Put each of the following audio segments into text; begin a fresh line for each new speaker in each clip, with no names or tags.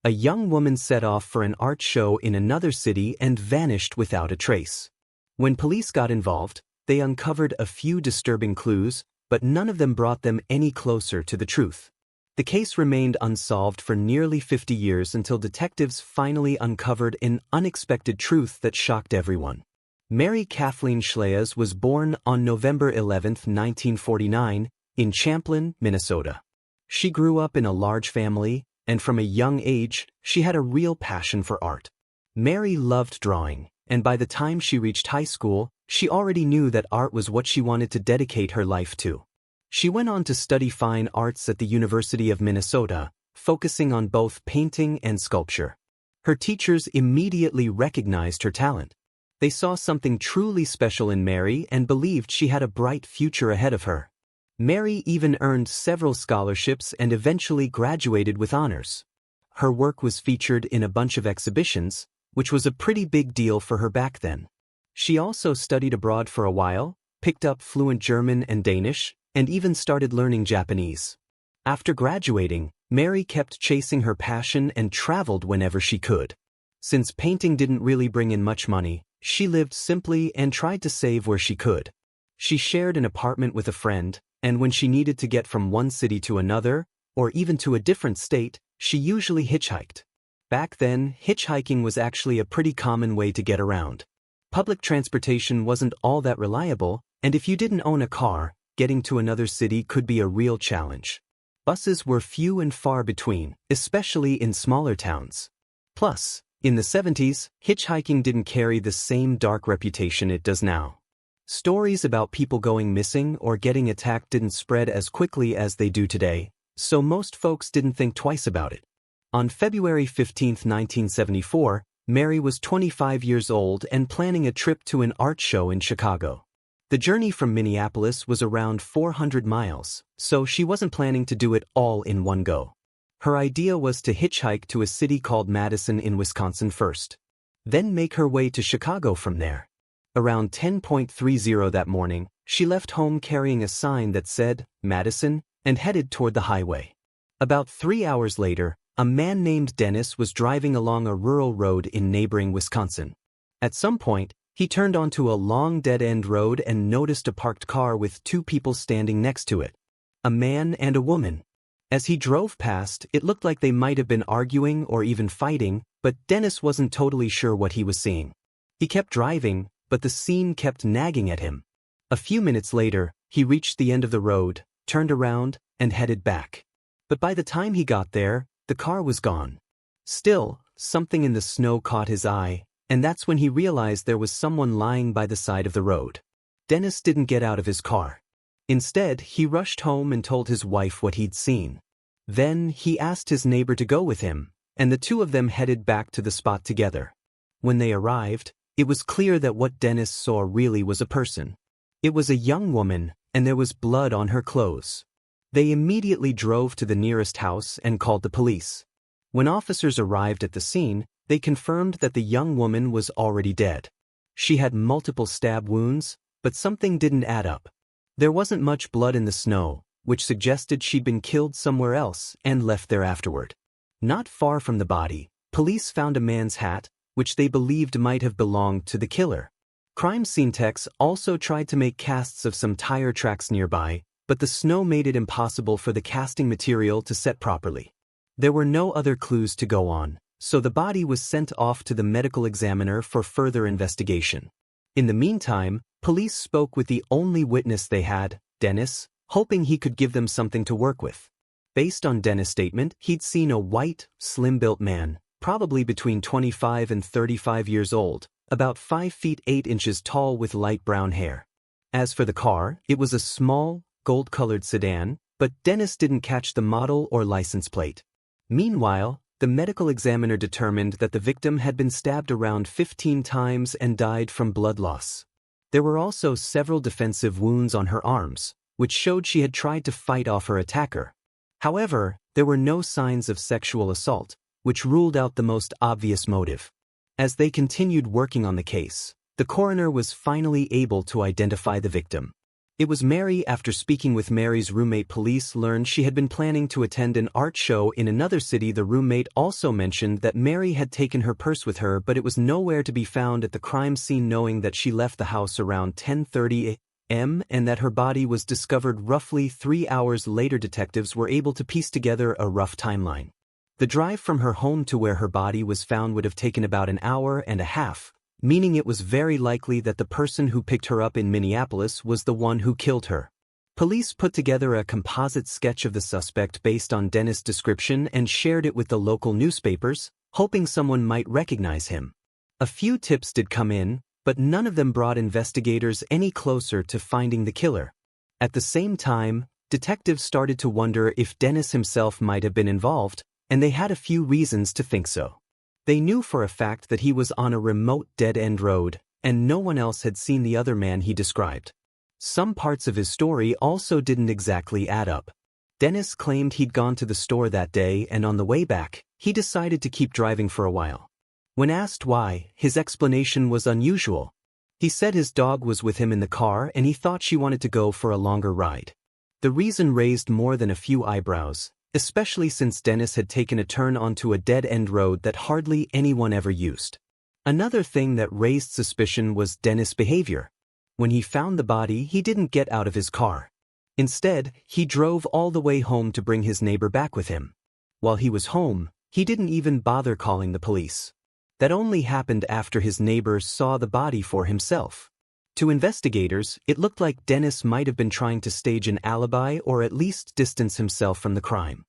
A young woman set off for an art show in another city and vanished without a trace. When police got involved, they uncovered a few disturbing clues, but none of them brought them any closer to the truth. The case remained unsolved for nearly 50 years until detectives finally uncovered an unexpected truth that shocked everyone. Mary Kathleen Schlais was born on November 11, 1949, in Champlin, Minnesota. She grew up in a large family, and from a young age, she had a real passion for art. Mary loved drawing, and by the time she reached high school, she already knew that art was what she wanted to dedicate her life to. She went on to study fine arts at the University of Minnesota, focusing on both painting and sculpture. Her teachers immediately recognized her talent. They saw something truly special in Mary and believed she had a bright future ahead of her. Mary even earned several scholarships and eventually graduated with honors. Her work was featured in a bunch of exhibitions, which was a pretty big deal for her back then. She also studied abroad for a while, picked up fluent German and Danish, and even started learning Japanese. After graduating, Mary kept chasing her passion and traveled whenever she could. Since painting didn't really bring in much money, she lived simply and tried to save where she could. She shared an apartment with a friend, and when she needed to get from one city to another, or even to a different state, she usually hitchhiked. Back then, hitchhiking was actually a pretty common way to get around. Public transportation wasn't all that reliable, and if you didn't own a car, getting to another city could be a real challenge. Buses were few and far between, especially in smaller towns. Plus, in the 70s, hitchhiking didn't carry the same dark reputation it does now. Stories about people going missing or getting attacked didn't spread as quickly as they do today, so most folks didn't think twice about it. On February 15, 1974, Mary was 25 years old and planning a trip to an art show in Chicago. The journey from Minneapolis was around 400 miles, so she wasn't planning to do it all in one go. Her idea was to hitchhike to a city called Madison in Wisconsin first, then make her way to Chicago from there. Around 10:30 that morning, she left home carrying a sign that said, Madison, and headed toward the highway. About 3 hours later, a man named Dennis was driving along a rural road in neighboring Wisconsin. At some point, he turned onto a long dead-end road and noticed a parked car with two people standing next to it, a man and a woman. As he drove past, it looked like they might have been arguing or even fighting, but Dennis wasn't totally sure what he was seeing. He kept driving, but the scene kept nagging at him. A few minutes later, he reached the end of the road, turned around, and headed back. But by the time he got there, the car was gone. Still, something in the snow caught his eye, and that's when he realized there was someone lying by the side of the road. Dennis didn't get out of his car. Instead, he rushed home and told his wife what he'd seen. Then, he asked his neighbor to go with him, and the two of them headed back to the spot together. When they arrived, it was clear that what Dennis saw really was a person. It was a young woman, and there was blood on her clothes. They immediately drove to the nearest house and called the police. When officers arrived at the scene, they confirmed that the young woman was already dead. She had multiple stab wounds, but something didn't add up. There wasn't much blood in the snow, which suggested she'd been killed somewhere else and left there afterward. Not far from the body, police found a man's hat, which they believed might have belonged to the killer. Crime scene techs also tried to make casts of some tire tracks nearby, but the snow made it impossible for the casting material to set properly. There were no other clues to go on, so the body was sent off to the medical examiner for further investigation. In the meantime, police spoke with the only witness they had, Dennis, hoping he could give them something to work with. Based on Dennis' statement, he'd seen a white, slim-built man, probably between 25 and 35 years old, about 5 feet 8 inches tall with light brown hair. As for the car, it was a small, gold-colored sedan, but Dennis didn't catch the model or license plate. Meanwhile, the medical examiner determined that the victim had been stabbed around 15 times and died from blood loss. There were also several defensive wounds on her arms, which showed she had tried to fight off her attacker. However, there were no signs of sexual assault, which ruled out the most obvious motive. As they continued working on the case, the coroner was finally able to identify the victim. It was Mary. After speaking with Mary's roommate, police learned she had been planning to attend an art show in another city. The roommate also mentioned that Mary had taken her purse with her, but it was nowhere to be found at the crime scene. Knowing that she left the house around 10:30 a.m. and that her body was discovered roughly 3 hours later, detectives were able to piece together a rough timeline. The drive from her home to where her body was found would have taken about an hour and a half, meaning it was very likely that the person who picked her up in Minneapolis was the one who killed her. Police put together a composite sketch of the suspect based on Dennis' description and shared it with the local newspapers, hoping someone might recognize him. A few tips did come in, but none of them brought investigators any closer to finding the killer. At the same time, detectives started to wonder if Dennis himself might have been involved, and they had a few reasons to think so. They knew for a fact that he was on a remote dead-end road, and no one else had seen the other man he described. Some parts of his story also didn't exactly add up. Dennis claimed he'd gone to the store that day, and on the way back, he decided to keep driving for a while. When asked why, his explanation was unusual. He said his dog was with him in the car and he thought she wanted to go for a longer ride. The reason raised more than a few eyebrows, especially since Dennis had taken a turn onto a dead-end road that hardly anyone ever used. Another thing that raised suspicion was Dennis' behavior. When he found the body, he didn't get out of his car. Instead, he drove all the way home to bring his neighbor back with him. While he was home, he didn't even bother calling the police. That only happened after his neighbor saw the body for himself. To investigators, it looked like Dennis might have been trying to stage an alibi or at least distance himself from the crime.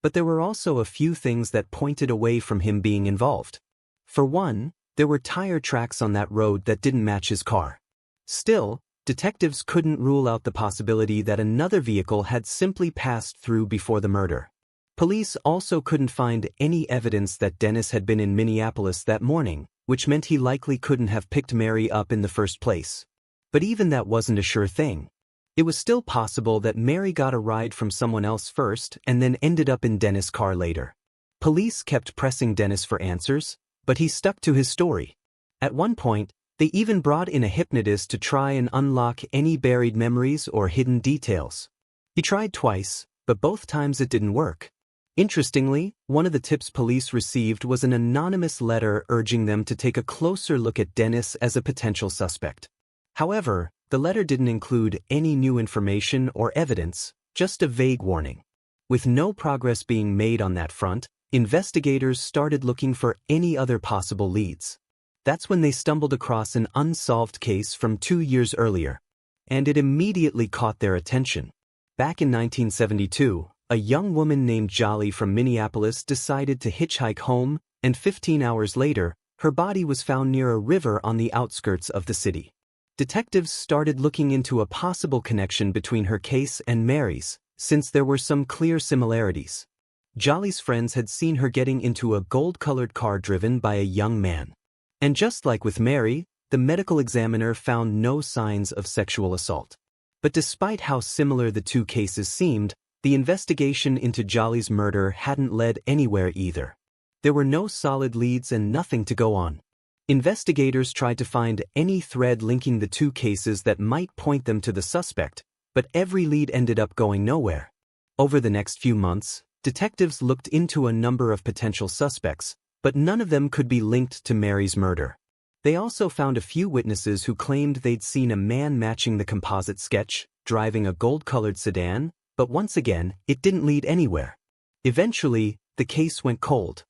But there were also a few things that pointed away from him being involved. For one, there were tire tracks on that road that didn't match his car. Still, detectives couldn't rule out the possibility that another vehicle had simply passed through before the murder. Police also couldn't find any evidence that Dennis had been in Minneapolis that morning, which meant he likely couldn't have picked Mary up in the first place. But even that wasn't a sure thing. It was still possible that Mary got a ride from someone else first and then ended up in Dennis' car later. Police kept pressing Dennis for answers, but he stuck to his story. At one point, they even brought in a hypnotist to try and unlock any buried memories or hidden details. He tried twice, but both times it didn't work. Interestingly, one of the tips police received was an anonymous letter urging them to take a closer look at Dennis as a potential suspect. However, the letter didn't include any new information or evidence, just a vague warning. With no progress being made on that front, investigators started looking for any other possible leads. That's when they stumbled across an unsolved case from 2 years earlier, and it immediately caught their attention. Back in 1972, a young woman named Schlais from Minneapolis decided to hitchhike home, and 15 hours later, her body was found near a river on the outskirts of the city. Detectives started looking into a possible connection between her case and Mary's, since there were some clear similarities. Schlais' friends had seen her getting into a gold-colored car driven by a young man. And just like with Mary, the medical examiner found no signs of sexual assault. But despite how similar the two cases seemed, the investigation into Schlais' murder hadn't led anywhere either. There were no solid leads and nothing to go on. Investigators tried to find any thread linking the two cases that might point them to the suspect, but every lead ended up going nowhere. Over the next few months, detectives looked into a number of potential suspects, but none of them could be linked to Mary's murder. They also found a few witnesses who claimed they'd seen a man matching the composite sketch, driving a gold-colored sedan, but once again, it didn't lead anywhere. Eventually, the case went cold.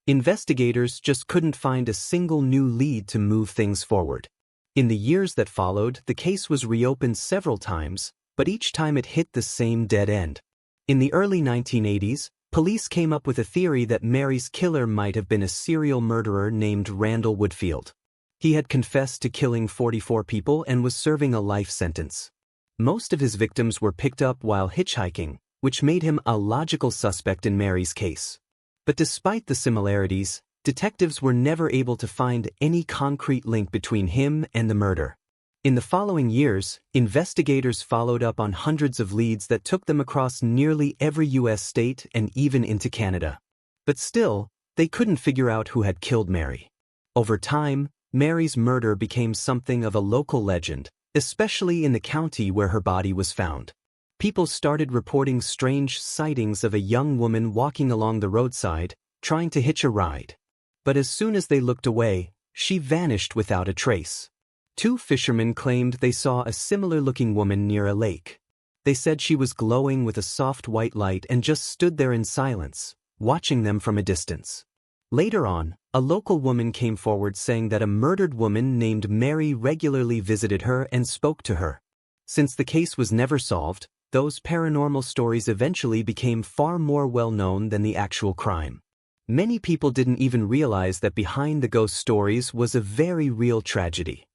Investigators just couldn't find a single new lead to move things forward. In the years that followed, the case was reopened several times, but each time it hit the same dead end. In the early 1980s, police came up with a theory that Mary's killer might have been a serial murderer named Randall Woodfield. He had confessed to killing 44 people and was serving a life sentence. Most of his victims were picked up while hitchhiking, which made him a logical suspect in Mary's case. But despite the similarities, detectives were never able to find any concrete link between him and the murder. In the following years, investigators followed up on hundreds of leads that took them across nearly every U.S. state and even into Canada. But still, they couldn't figure out who had killed Mary. Over time, Mary's murder became something of a local legend, especially in the county where her body was found. People started reporting strange sightings of a young woman walking along the roadside, trying to hitch a ride. But as soon as they looked away, she vanished without a trace. Two fishermen claimed they saw a similar-looking woman near a lake. They said she was glowing with a soft white light and just stood there in silence, watching them from a distance. Later on, a local woman came forward saying that a murdered woman named Mary regularly visited her and spoke to her. Since the case was never solved, those paranormal stories eventually became far more well-known than the actual crime. Many people didn't even realize that behind the ghost stories was a very real tragedy.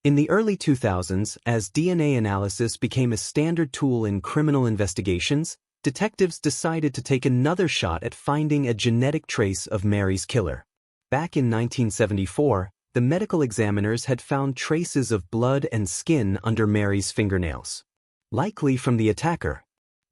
In the early 2000s, as DNA analysis became a standard tool in criminal investigations, detectives decided to take another shot at finding a genetic trace of Mary's killer. Back in 1974, the medical examiners had found traces of blood and skin under Mary's fingernails, likely from the attacker.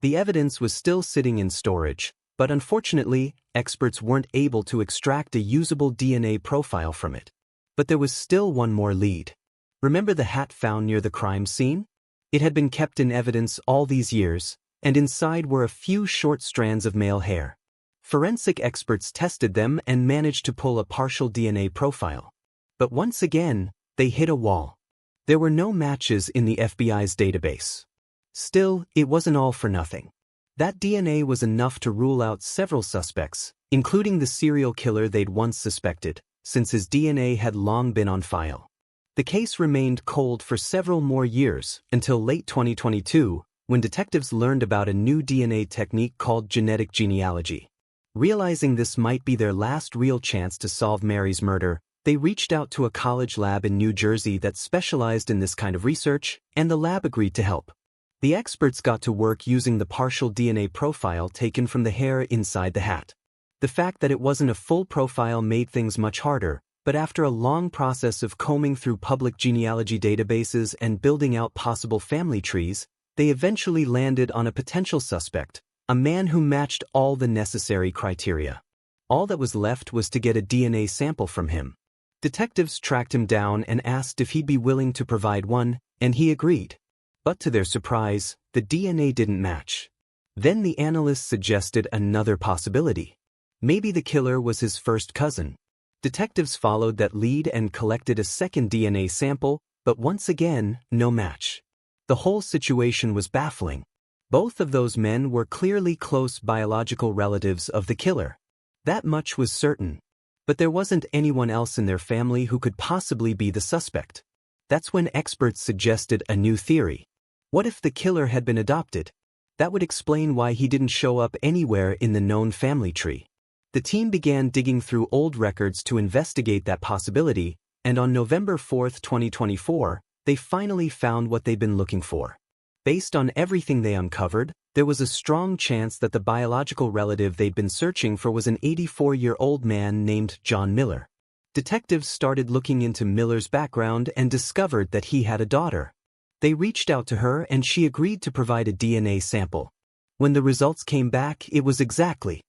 The evidence was still sitting in storage, but unfortunately, experts weren't able to extract a usable DNA profile from it. But there was still one more lead. Remember the hat found near the crime scene? It had been kept in evidence all these years, and inside were a few short strands of male hair. Forensic experts tested them and managed to pull a partial DNA profile. But once again, they hit a wall. There were no matches in the FBI's database. Still, it wasn't all for nothing. That DNA was enough to rule out several suspects, including the serial killer they'd once suspected, since his DNA had long been on file. The case remained cold for several more years, until late 2022, when detectives learned about a new DNA technique called genetic genealogy. Realizing this might be their last real chance to solve Mary's murder, they reached out to a college lab in New Jersey that specialized in this kind of research, and the lab agreed to help. The experts got to work using the partial DNA profile taken from the hair inside the hat. The fact that it wasn't a full profile made things much harder, but after a long process of combing through public genealogy databases and building out possible family trees, they eventually landed on a potential suspect, a man who matched all the necessary criteria. All that was left was to get a DNA sample from him. Detectives tracked him down and asked if he'd be willing to provide one, and he agreed. But to their surprise, the DNA didn't match. Then the analysts suggested another possibility. Maybe the killer was his first cousin. Detectives followed that lead and collected a second DNA sample, but once again, no match. The whole situation was baffling. Both of those men were clearly close biological relatives of the killer. That much was certain. But there wasn't anyone else in their family who could possibly be the suspect. That's when experts suggested a new theory. What if the killer had been adopted? That would explain why he didn't show up anywhere in the known family tree. The team began digging through old records to investigate that possibility, and on November 4, 2024, they finally found what they'd been looking for. Based on everything they uncovered, there was a strong chance that the biological relative they'd been searching for was an 84-year-old man named John Miller. Detectives started looking into Miller's background and discovered that he had a daughter. They reached out to her and she agreed to provide a DNA sample. When the results came back, it was exactly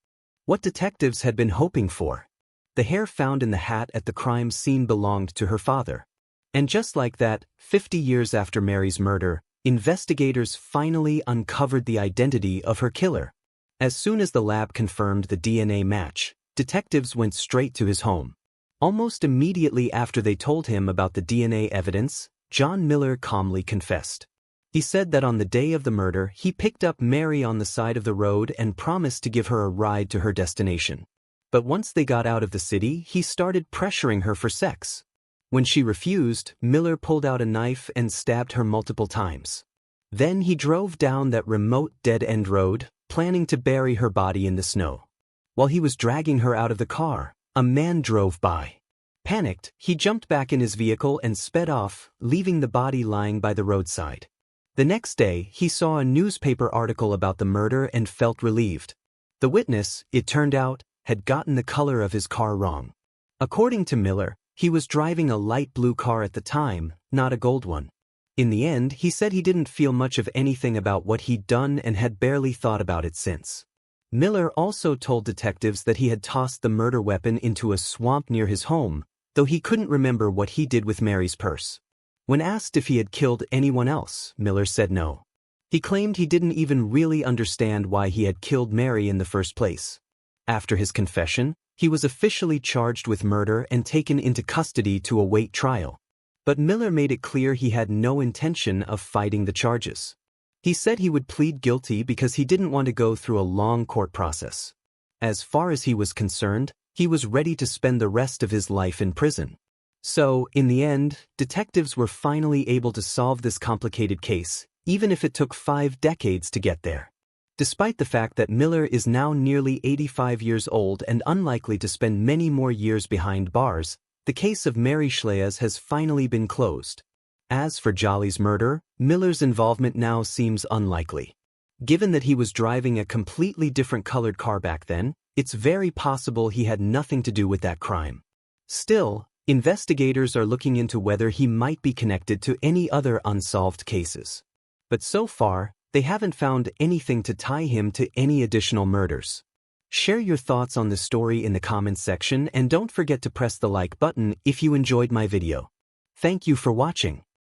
what detectives had been hoping for. The hair found in the hat at the crime scene belonged to her father. And just like that, 50 years after Mary's murder, investigators finally uncovered the identity of her killer. As soon as the lab confirmed the DNA match, detectives went straight to his home. Almost immediately after they told him about the DNA evidence, John Miller calmly confessed. He said that on the day of the murder, he picked up Mary on the side of the road and promised to give her a ride to her destination. But once they got out of the city, he started pressuring her for sex. When she refused, Miller pulled out a knife and stabbed her multiple times. Then he drove down that remote dead-end road, planning to bury her body in the snow. While he was dragging her out of the car, a man drove by. Panicked, he jumped back in his vehicle and sped off, leaving the body lying by the roadside. The next day, he saw a newspaper article about the murder and felt relieved. The witness, it turned out, had gotten the color of his car wrong. According to Miller, he was driving a light blue car at the time, not a gold one. In the end, he said he didn't feel much of anything about what he'd done and had barely thought about it since. Miller also told detectives that he had tossed the murder weapon into a swamp near his home, though he couldn't remember what he did with Mary's purse. When asked if he had killed anyone else, Miller said no. He claimed he didn't even really understand why he had killed Mary in the first place. After his confession, he was officially charged with murder and taken into custody to await trial. But Miller made it clear he had no intention of fighting the charges. He said he would plead guilty because he didn't want to go through a long court process. As far as he was concerned, he was ready to spend the rest of his life in prison. So, in the end, detectives were finally able to solve this complicated case, even if it took 5 decades to get there. Despite the fact that Miller is now nearly 85 years old and unlikely to spend many more years behind bars, the case of Mary Schlais has finally been closed. As for Jolly's murder, Miller's involvement now seems unlikely. Given that he was driving a completely different colored car back then, it's very possible he had nothing to do with that crime. Still, investigators are looking into whether he might be connected to any other unsolved cases. But so far, they haven't found anything to tie him to any additional murders. Share your thoughts on the story in the comments section and don't forget to press the like button if you enjoyed my video. Thank you for watching.